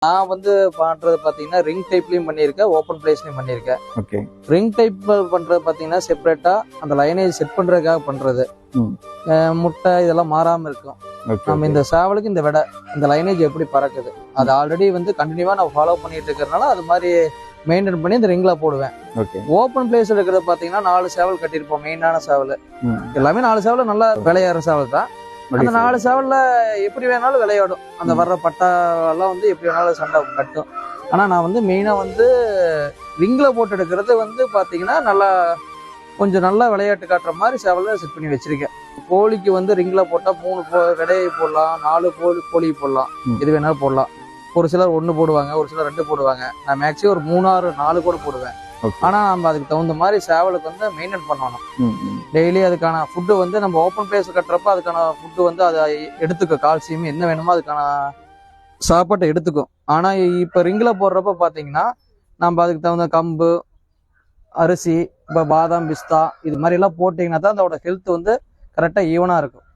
நான் வந்து பண்றது பாத்தீங்கன்னா ரிங் டைப்லயும் பண்ணியிருக்கேன், ஓப்பன் பிளேஸ்லயும் பண்ணியிருக்கேன். ஓகே. ரிங் டைப் பண்றது பாத்தீங்கன்னா செப்பரேட்டா அந்த லைனேஜ் செட் பண்றதுக்காக பண்றது. முட்டை இதெல்லாம் மாறாம இருக்கும். நம்ம இந்த சேவலுக்கு இந்த விடை இந்த லைனேஜ் எப்படி பறக்குது அது ஆல்ரெடி வந்து கண்டினியூவா நான் ஃபாலோ பண்ணிட்டு இருக்கிறதுனால அது மாதிரி மெயின்டைன் பண்ணி இந்த ரிங்ல போடுவேன். ஓப்பன் பிளேஸ்ல இருக்கிறத பாத்தீங்கன்னா 4 சேவல் கட்டியிருப்போம். மெயினான சேவல் எல்லாமே 4 சேவல் நல்லா விளையாடுற சேவல் தான். அந்த 4 சேவல்ல எப்படி வேணாலும் விளையாடும். அந்த வர்ற பட்டா எல்லாம் வந்து எப்படி வேணாலும் சண்டை கட்டும். ஆனா நான் வந்து மெயினா வந்து ரிங்ல போட்டு எடுக்கிறது வந்து பாத்தீங்கன்னா நல்லா கொஞ்சம் நல்லா விளையாட்டு காட்டுற மாதிரி சேவலை செட் பண்ணி வச்சிருக்கேன். கோழிக்கு வந்து ரிங்ல போட்டா 3 விடையை போடலாம், 4 கோழி போடலாம், எது வேணாலும் போடலாம். ஒரு சிலர் 1 போடுவாங்க, ஒரு சிலர் 2 போடுவாங்க. நான் மேக்ஸிமம் ஒரு 3 6 4 கூட போடுவேன். ஆனா நம்ம அதுக்கு தகுந்த மாதிரி சேவலுக்கு வந்து மெயின்டைன் பண்ணணும். டெய்லி அதுக்கான ஃபுட்டு வந்து நம்ம ஓப்பன் பிளேஸ் கட்டுறப்ப அதுக்கான ஃபுட்டு வந்து அதை எடுத்துக்கும். கால்சியம் என்ன வேணுமோ அதுக்கான சாப்பாட்டை எடுத்துக்கும். ஆனா இப்ப ரிங்ல போடுறப்ப பாத்தீங்கன்னா நம்ம அதுக்கு தகுந்த கம்பு, அரிசி, இப்ப பாதாம், பிஸ்தா இது மாதிரி எல்லாம் போட்டீங்கன்னா தான் அதோட ஹெல்த் வந்து கரெக்டா ஈவனா இருக்கும்.